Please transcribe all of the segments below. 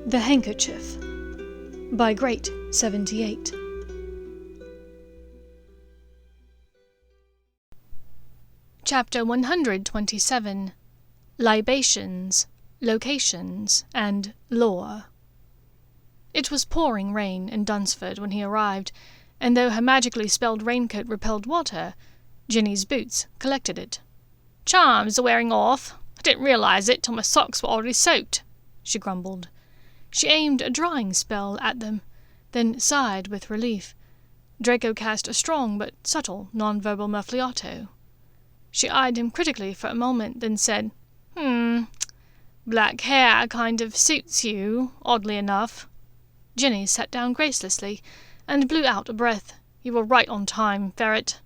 The Handkerchief by Great 78. Chapter 127. Libations, Locations, and Lore. It was pouring rain in Dunsford when he arrived, and though her magically spelled raincoat repelled water, Ginny's boots collected it. "Charms are wearing off. I didn't realize it till my socks were already soaked," she grumbled. She aimed a drying spell at them, then sighed with relief. Draco cast a strong but subtle non-verbal muffliato. She eyed him critically for a moment, then said, "Black hair kind of suits you, oddly enough." Ginny sat down gracelessly and blew out a breath. "You were right on time, Ferret.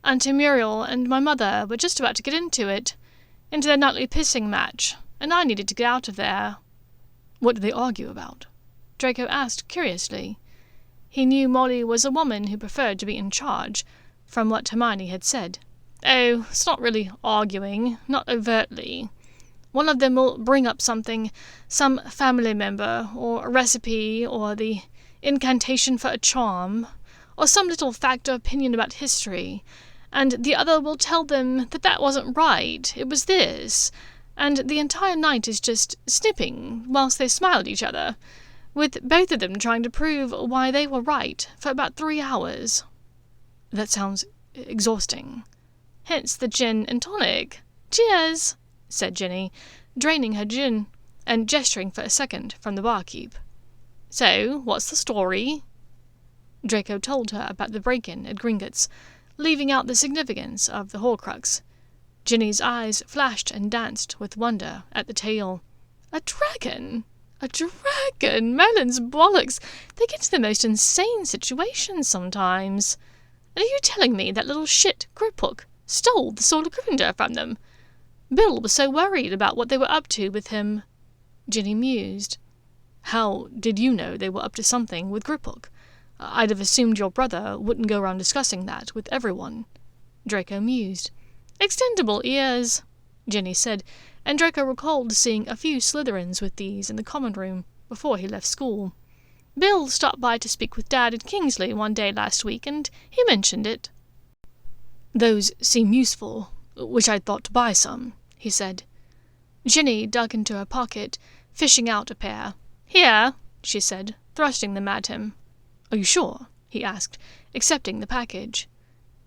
Auntie Muriel and my mother were just about to get into their nightly pissing match, and I needed to get out of there." "What did they argue about?" Draco asked curiously. He knew Molly was a woman who preferred to be in charge, from what Hermione had said. "Oh, it's not really arguing, not overtly. One of them will bring up something, some family member, or a recipe, or the incantation for a charm, or some little fact or opinion about history, and the other will tell them that wasn't right, it was this, and the entire night is just snipping whilst they smile at each other, with both of them trying to prove why they were right for about 3 hours. "That sounds exhausting." "Hence the gin and tonic. Cheers," said Ginny, draining her gin, and gesturing for a second from the barkeep. "So, what's the story?" Draco told her about the break-in at Gringotts, leaving out the significance of the Horcrux. Ginny's eyes flashed and danced with wonder at the tale. "A dragon? A dragon? Merlin's bollocks! They get to the most insane situations sometimes. And are you telling me that little shit Griphook stole the sword of Gryffindor from them? Bill was so worried about what they were up to with him." Ginny mused. "How did you know they were up to something with Griphook? I'd have assumed your brother wouldn't go around discussing that with everyone." Draco mused. "Extendable ears," Ginny said, and Draco recalled seeing a few Slytherins with these in the common room before he left school. "Bill stopped by to speak with Dad at Kingsley one day last week, and he mentioned it." "Those seem useful. Wish I'd thought to buy some," he said. Ginny dug into her pocket, fishing out a pair. "Here," she said, thrusting them at him. "Are you sure?" he asked, accepting the package.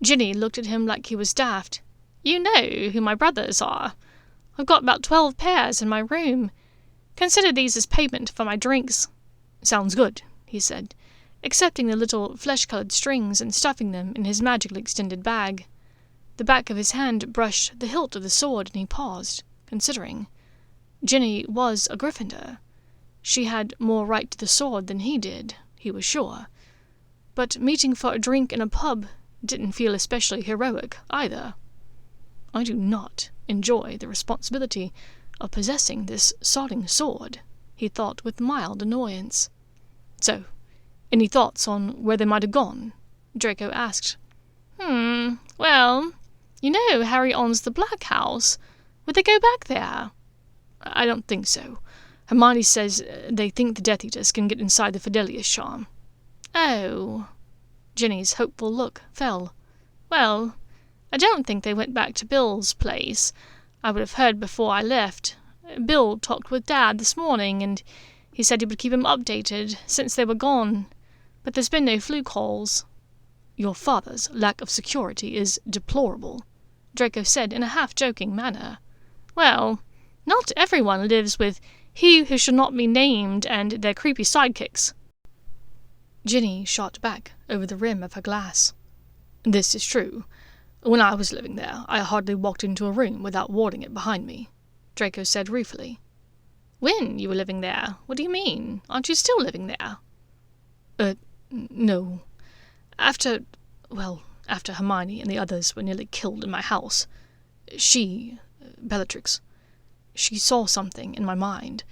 Ginny looked at him like he was daft. "You know who my brothers are. I've got about 12 pairs in my room. Consider these as payment for my drinks." "Sounds good," he said, accepting the little flesh-coloured strings and stuffing them in his magically extended bag. The back of his hand brushed the hilt of the sword, and he paused, considering. Ginny was a Gryffindor. She had more right to the sword than he did, he was sure. But meeting for a drink in a pub didn't feel especially heroic, either. "I do not enjoy the responsibility of possessing this sodding sword," he thought with mild annoyance. "So, any thoughts on where they might have gone?" Draco asked. Well, you know Harry owns the Black House. Would they go back there?" "I don't think so. Hermione says they think the Death Eaters can get inside the Fidelius charm." "Oh." Ginny's hopeful look fell. "Well, I don't think they went back to Bill's place. I would have heard before I left. Bill talked with Dad this morning, and he said he would keep him updated since they were gone. But there's been no fluke calls." "Your father's lack of security is deplorable," Draco said in a half-joking manner. "Well, not everyone lives with he who shall not be named and their creepy sidekicks." Ginny shot back over the rim of her glass. "This is true. When I was living there, I hardly walked into a room without warding it behind me," Draco said ruefully. "When you were living there? What do you mean? Aren't you still living there?" No. After Hermione and the others were nearly killed in my house, Bellatrix, she saw something in my mind.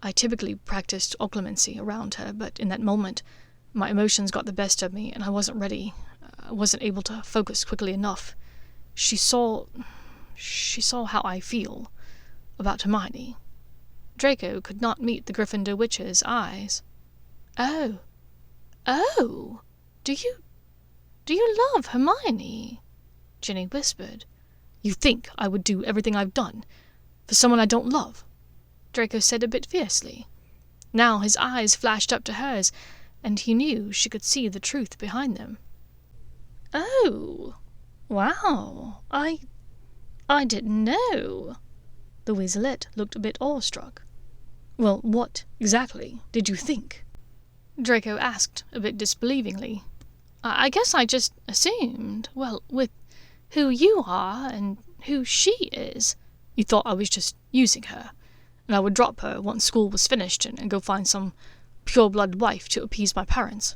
I typically practiced occlumency around her, but in that moment, my emotions got the best of me, and I wasn't ready. I wasn't able to focus quickly enough. She saw how I feel about Hermione." Draco could not meet the Gryffindor witch's eyes. "Oh. Oh! Do you love Hermione?" Ginny whispered. "You think I would do everything I've done for someone I don't love?" Draco said a bit fiercely. Now his eyes flashed up to hers, and he knew she could see the truth behind them. "Oh, wow, I didn't know." The Weaselette looked a bit awestruck. "Well, what, exactly, did you think?" Draco asked, a bit disbelievingly. I guess I just assumed, well, with who you are and who she is, you thought I was just using her, and I would drop her once school was finished and go find some pureblood wife to appease my parents."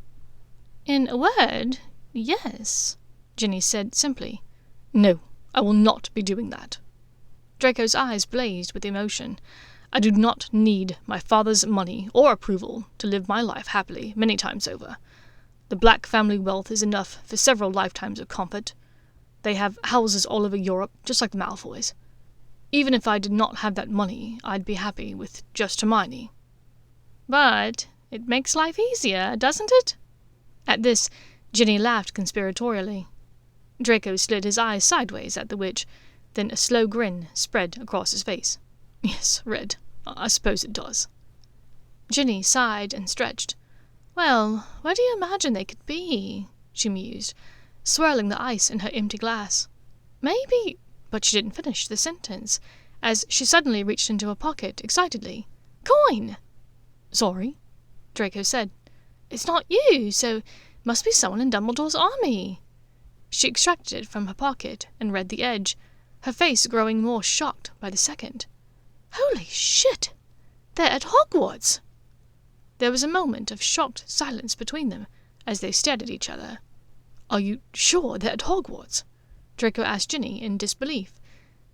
"In a word, yes," Ginny said simply. "No, I will not be doing that." Draco's eyes blazed with emotion. "I do not need my father's money or approval to live my life happily many times over. The Black family wealth is enough for several lifetimes of comfort. They have houses all over Europe, just like the Malfoys. Even if I did not have that money, I'd be happy with just Hermione." "But it makes life easier, doesn't it?" At this, Ginny laughed conspiratorially. Draco slid his eyes sideways at the witch, then a slow grin spread across his face. "Yes, Red, I suppose it does." Ginny sighed and stretched. "Well, where do you imagine they could be?" she mused, swirling the ice in her empty glass. "Maybe—" But she didn't finish the sentence, as she suddenly reached into her pocket excitedly. "Coin!" "Sorry?" Draco said. "It's not you, so it must be someone in Dumbledore's army." She extracted it from her pocket and read the edge, her face growing more shocked by the second. "Holy shit! They're at Hogwarts!" There was a moment of shocked silence between them as they stared at each other. "Are you sure they're at Hogwarts?" Draco asked Ginny in disbelief.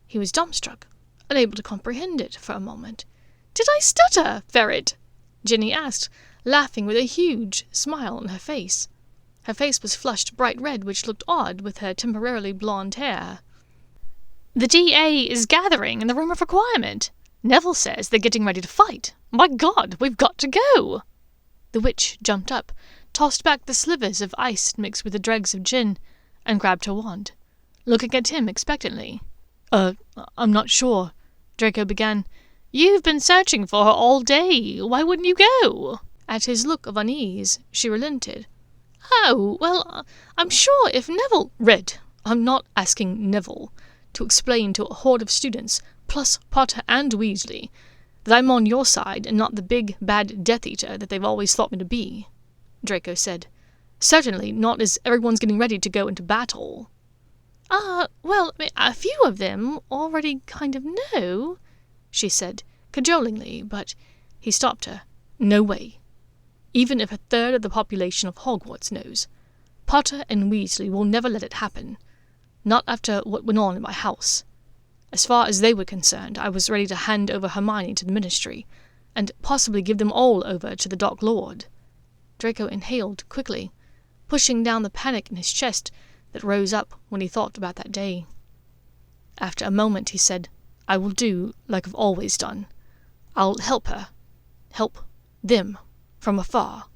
He was dumbstruck, unable to comprehend it for a moment. "Did I stutter, Ferret?" Ginny asked, laughing with a huge smile on her face. Her face was flushed bright red, which looked odd with her temporarily blonde hair. "The DA is gathering in the room of requirement. Neville says they're getting ready to fight. My God, we've got to go!" The witch jumped up, tossed back the slivers of ice mixed with the dregs of gin, and grabbed her wand, looking at him expectantly. I'm not sure," Draco began. "You've been searching for her all day. Why wouldn't you go?" At his look of unease, she relented. "Oh, well, I'm sure if Neville—" "Red, I'm not asking Neville to explain to a horde of students, plus Potter and Weasley, that I'm on your side and not the big, bad Death Eater that they've always thought me to be," Draco said. "Certainly not as everyone's getting ready to go into battle." Well, a few of them already kind of know," she said, cajolingly, but he stopped her. "No way. Even if a third of the population of Hogwarts knows, Potter and Weasley will never let it happen. Not after what went on in my house. As far as they were concerned, I was ready to hand over Hermione to the Ministry, and possibly give them all over to the Dark Lord." Draco inhaled quickly, pushing down the panic in his chest that rose up when he thought about that day. After a moment he said, "I will do like I've always done. I'll help her. Help them. From afar.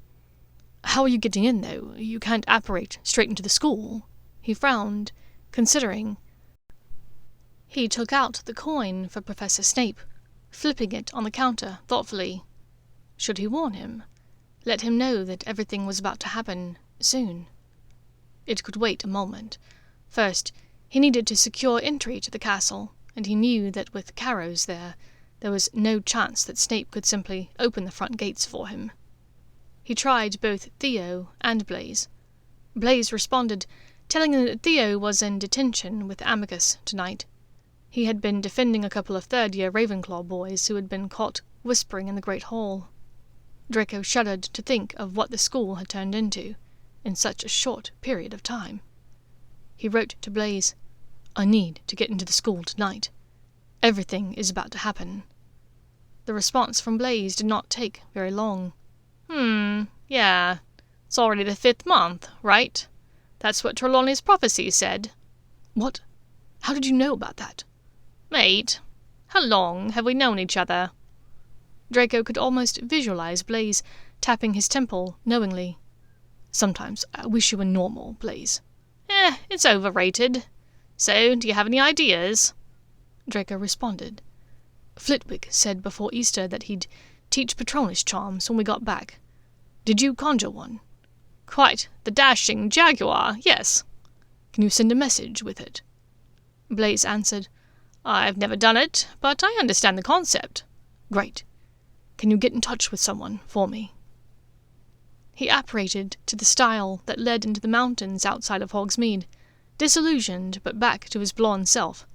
How are you getting in, though? You can't apparate straight into the school." He frowned, considering. He took out the coin for Professor Snape, flipping it on the counter thoughtfully. Should he warn him? Let him know that everything was about to happen soon? It could wait a moment. First, he needed to secure entry to the castle, and he knew that with Carrows there was no chance that Snape could simply open the front gates for him. He tried both Theo and Blaise. Blaise responded, telling him that Theo was in detention with Amicus tonight. He had been defending a couple of third-year Ravenclaw boys who had been caught whispering in the Great Hall. Draco shuddered to think of what the school had turned into in such a short period of time. He wrote to Blaise, "I need to get into the school tonight. Everything is about to happen." The response from Blaise did not take very long. Yeah. It's already the 5th month, right? That's what Trelawney's prophecy said." "What? How did you know about that?" "Mate, how long have we known each other?" Draco could almost visualize Blaise tapping his temple knowingly. "Sometimes I wish you were normal, Blaise." It's overrated. So, do you have any ideas?" Draco responded. "Flitwick said before Easter that he'd teach Patronus charms when we got back. Did you conjure one?" "Quite the dashing jaguar, yes." "Can you send a message with it?" Blaise answered, "I've never done it, but I understand the concept." "Great. Can you get in touch with someone for me?" He apparated to the stile that led into the mountains outside of Hogsmeade, disillusioned but back to his blonde self.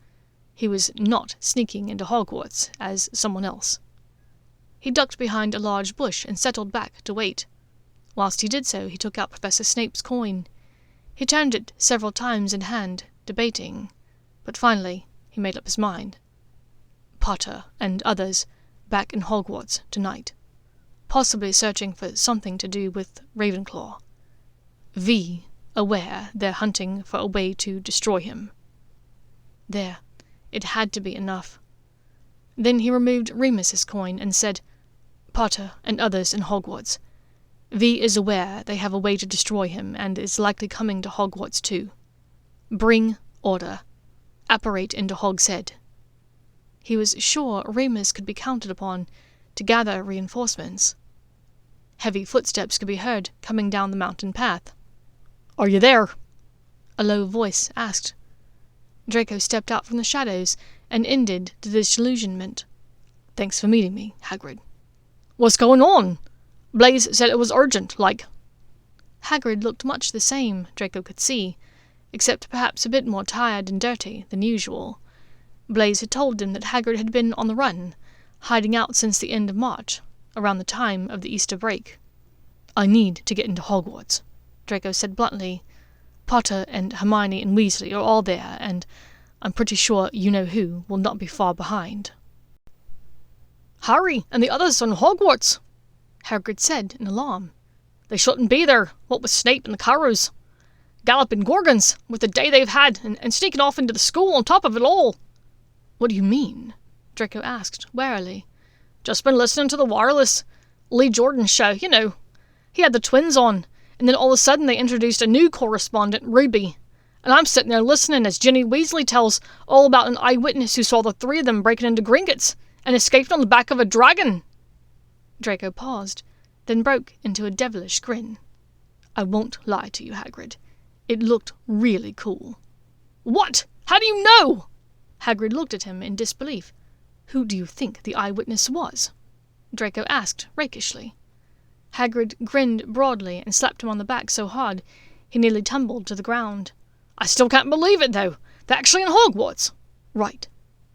He was not sneaking into Hogwarts as someone else. He ducked behind a large bush and settled back to wait. Whilst he did so, he took out Professor Snape's coin. He turned it several times in hand, debating, but finally he made up his mind. Potter and others back in Hogwarts tonight, possibly searching for something to do with Ravenclaw. V aware they're hunting for a way to destroy him. There, it had to be enough. Then he removed Remus's coin and said, "Potter and others in Hogwarts. V is aware they have a way to destroy him and is likely coming to Hogwarts too. Bring order. Apparate into Hogshead." He was sure Remus could be counted upon to gather reinforcements. Heavy footsteps could be heard coming down the mountain path. "Are you there?" a low voice asked. Draco stepped out from the shadows and ended the disillusionment. "Thanks for meeting me, Hagrid." "What's going on? Blaise said it was urgent, like." Hagrid looked much the same, Draco could see, except perhaps a bit more tired and dirty than usual. Blaise had told him that Hagrid had been on the run, hiding out since the end of March, around the time of the Easter break. "I need to get into Hogwarts," Draco said bluntly. "Potter and Hermione and Weasley are all there, and I'm pretty sure you-know-who will not be far behind." "Harry and the others are in Hogwarts," Hagrid said in alarm. "They shouldn't be there, what with Snape and the Carrows. Galloping Gorgons, with the day they've had, and sneaking off into the school on top of it all." "What do you mean?" Draco asked warily. "Just been listening to the wireless. Lee Jordan's show, you know. He had the twins on, and then all of a sudden they introduced a new correspondent, Ruby. And I'm sitting there listening as Ginny Weasley tells all about an eyewitness who saw the three of them breaking into Gringotts and escaped on the back of a dragon." Draco paused, then broke into a devilish grin. "I won't lie to you, Hagrid. It looked really cool." "What? How do you know?" Hagrid looked at him in disbelief. "Who do you think the eyewitness was?" Draco asked rakishly. Hagrid grinned broadly and slapped him on the back so hard he nearly tumbled to the ground. "I still can't believe it, though. They're actually in Hogwarts." "Right.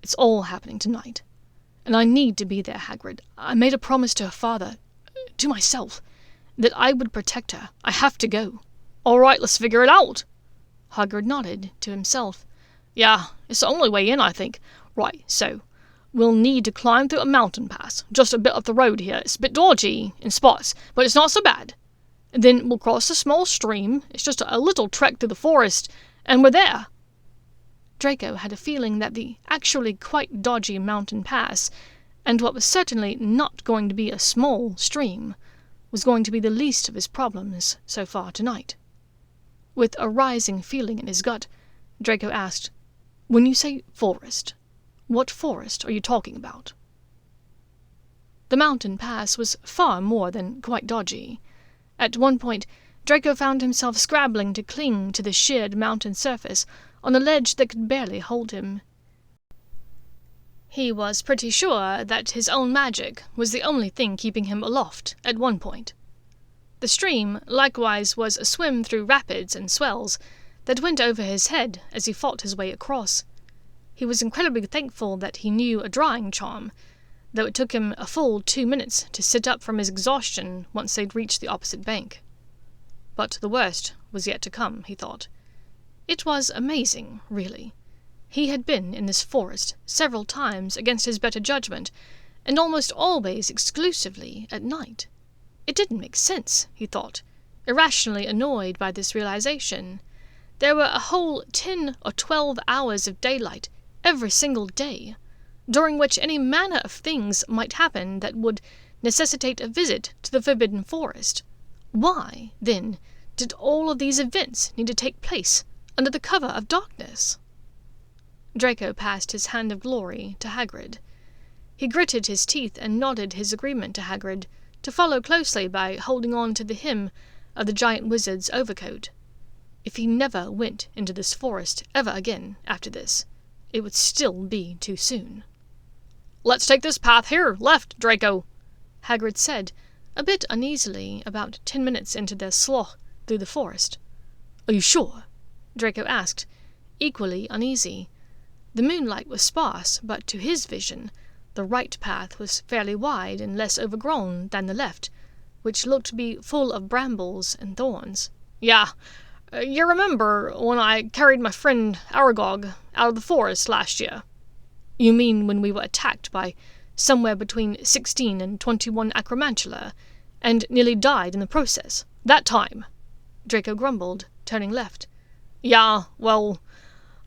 It's all happening tonight. And I need to be there, Hagrid. I made a promise to her father, to myself, that I would protect her. I have to go." "All right, let's figure it out." Hagrid nodded to himself. "Yeah, it's the only way in, I think. Right, so we'll need to climb through a mountain pass, just a bit up the road here. It's a bit dodgy in spots, but it's not so bad. And then we'll cross a small stream. It's just a little trek through the forest, and we're there." Draco had a feeling that the actually quite dodgy mountain pass, and what was certainly not going to be a small stream, was going to be the least of his problems so far tonight. With a rising feeling in his gut, Draco asked, "When you say forest, what forest are you talking about?" The mountain pass was far more than quite dodgy. At one point, Draco found himself scrabbling to cling to the sheared mountain surface on a ledge that could barely hold him. He was pretty sure that his own magic was the only thing keeping him aloft at one point. The stream, likewise, was a swim through rapids and swells that went over his head as he fought his way across. He was incredibly thankful that he knew a drying charm, though it took him a full 2 minutes to sit up from his exhaustion once they'd reached the opposite bank. But the worst was yet to come, he thought. It was amazing, really. He had been in this forest several times against his better judgment, and almost always exclusively at night. It didn't make sense, he thought, irrationally annoyed by this realization. There were a whole 10 or 12 hours of daylight every single day. during which any manner of things might happen that would necessitate a visit to the Forbidden Forest. Why, then, did all of these events need to take place under the cover of darkness? Draco passed his hand of glory to Hagrid. He gritted his teeth and nodded his agreement to Hagrid, to follow closely by holding on to the hem of the giant wizard's overcoat. If he never went into this forest ever again after this, it would still be too soon. "Let's take this path here, left, Draco," Hagrid said, a bit uneasily, about 10 minutes into their slough through the forest. "Are you sure?" Draco asked, equally uneasy. The moonlight was sparse, but to his vision, the right path was fairly wide and less overgrown than the left, which looked to be full of brambles and thorns. "Yeah, you remember when I carried my friend Aragog out of the forest last year?" "You mean when we were attacked by somewhere between 16 and 21 acromantula, and nearly died in the process? That time," Draco grumbled, turning left. "Yeah, well,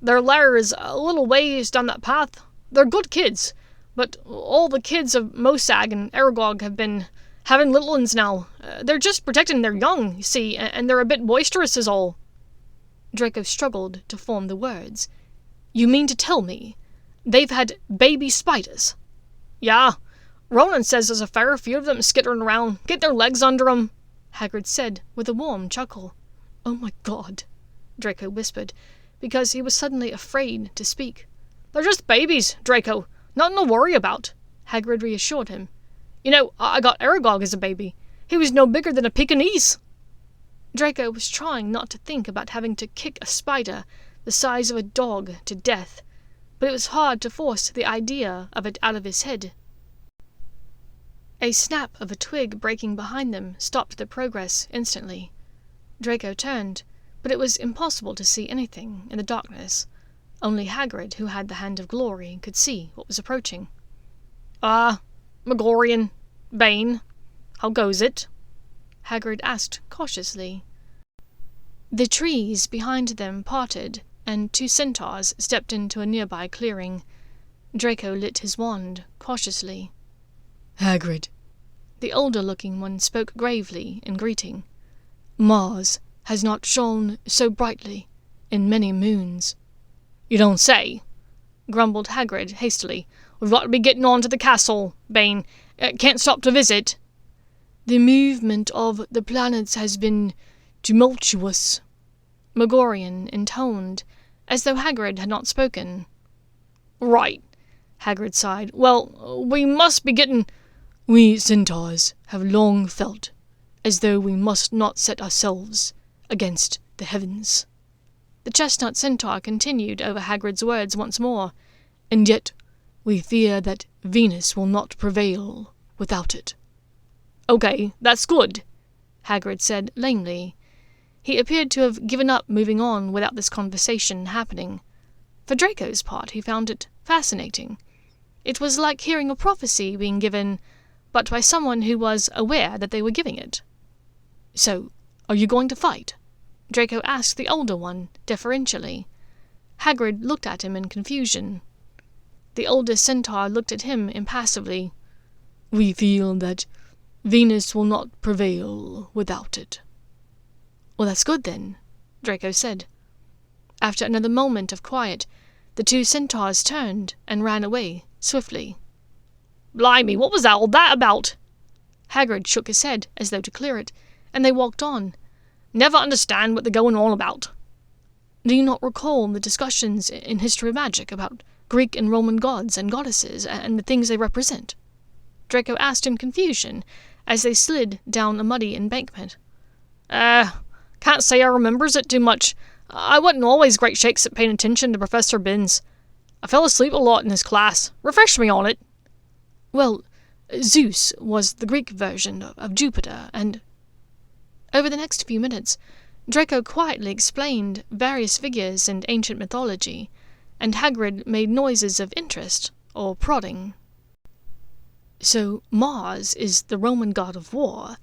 their lair is a little ways down that path. They're good kids, but all the kids of Mosag and Aragog have been having little ones now. They're just protecting their young, you see, and they're a bit boisterous is all." Draco struggled to form the words. "You mean to tell me they've had baby spiders?" "Yeah, Ronan says there's a fair few of them skittering around, get their legs under 'em," Hagrid said with a warm chuckle. "Oh my God," Draco whispered, because he was suddenly afraid to speak. "They're just babies, Draco. Nothing to worry about," Hagrid reassured him. "You know, I got Aragog as a baby. He was no bigger than a Pekingese." Draco was trying not to think about having to kick a spider the size of a dog to death, but it was hard to force the idea of it out of his head. A snap of a twig breaking behind them stopped their progress instantly. Draco turned, but it was impossible to see anything in the darkness. Only Hagrid, who had the Hand of Glory, could see what was approaching. Megorian, Bane, how goes it?" Hagrid asked cautiously. The trees behind them parted, and 2 centaurs stepped into a nearby clearing. Draco lit his wand cautiously. "Hagrid," the older-looking one spoke gravely in greeting, "Mars has not shone so brightly in many moons." "You don't say," grumbled Hagrid hastily. "We've got to be getting on to the castle, Bane. Can't stop to visit." "The movement of the planets has been tumultuous," Megorian intoned, as though Hagrid had not spoken. "Right," Hagrid sighed. "Well, we must be getting—" "We centaurs have long felt as though we must not set ourselves against the heavens." The chestnut centaur continued over Hagrid's words once more. "And yet we fear that Venus will not prevail without it." "Okay, that's good," Hagrid said lamely. He appeared to have given up moving on without this conversation happening. For Draco's part, he found it fascinating. It was like hearing a prophecy being given, but by someone who was aware that they were giving it. "So, are you going to fight?" Draco asked the older one, deferentially. Hagrid looked at him in confusion. The older centaur looked at him impassively. "We feel that Venus will not prevail without it." "Well, that's good then," Draco said. After another moment of quiet, the 2 centaurs turned and ran away swiftly. "Blimey, what was all that about?" Hagrid shook his head as though to clear it, and they walked on. "Never understand what they're going on about." "Do you not recall the discussions in History of Magic about Greek and Roman gods and goddesses and the things they represent?" Draco asked in confusion as they slid down a muddy embankment. Can't say I remembers it too much. I wasn't always great shakes at paying attention to Professor Binns. I fell asleep a lot in his class. Refresh me on it." "Well, Zeus was the Greek version of Jupiter, and—" Over the next few minutes, Draco quietly explained various figures in ancient mythology, and Hagrid made noises of interest, or prodding. "So Mars is the Roman god of war.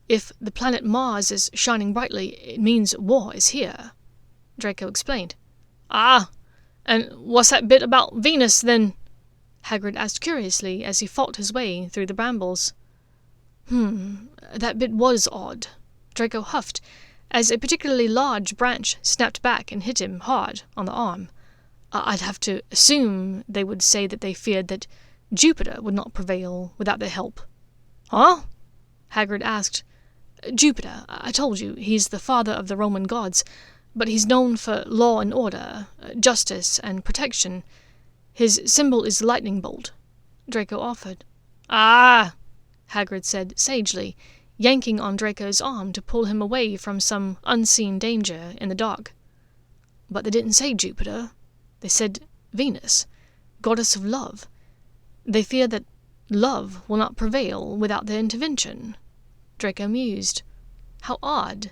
If the planet Mars is shining brightly, it means war is here," Draco explained. "Ah, and what's that bit about Venus, then?" Hagrid asked curiously as he fought his way through the brambles. That bit was odd, Draco huffed, as a particularly large branch snapped back and hit him hard on the arm. I'd have to assume they would say that they feared that Jupiter would not prevail without their help. Huh? Hagrid asked. Jupiter, I told you, he's the father of the Roman gods, but he's known for law and order, justice and protection. His symbol is lightning bolt, Draco offered. Ah, Hagrid said sagely, yanking on Draco's arm to pull him away from some unseen danger in the dark. But they didn't say Jupiter. They said Venus, goddess of love. They fear that love will not prevail without their intervention. Draco mused. How odd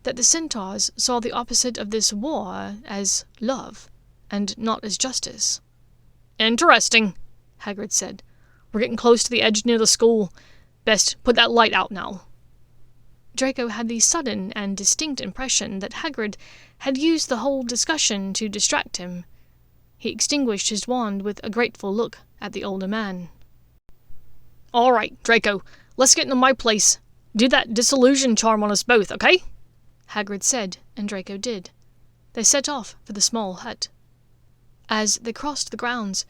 that the centaurs saw the opposite of this war as love, and not as justice. Interesting, Hagrid said. We're getting close to the edge near the school. Best put that light out now. Draco had the sudden and distinct impression that Hagrid had used the whole discussion to distract him. He extinguished his wand with a grateful look at the older man. All right, Draco, let's get into my place. Do that disillusion charm on us both, okay? Hagrid said, and Draco did. They set off for the small hut. As they crossed the grounds,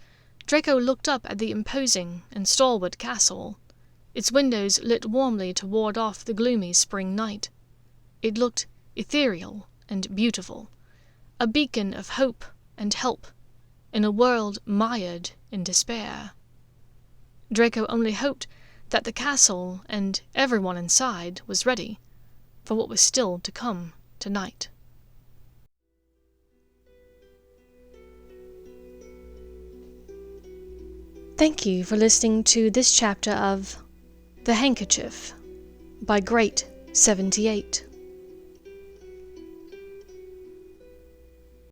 Draco looked up at the imposing and stalwart castle, its windows lit warmly to ward off the gloomy spring night. It looked ethereal and beautiful, a beacon of hope and help in a world mired in despair. Draco only hoped that the castle and everyone inside was ready for what was still to come tonight. Thank you for listening to this chapter of The Handkerchief by Great78.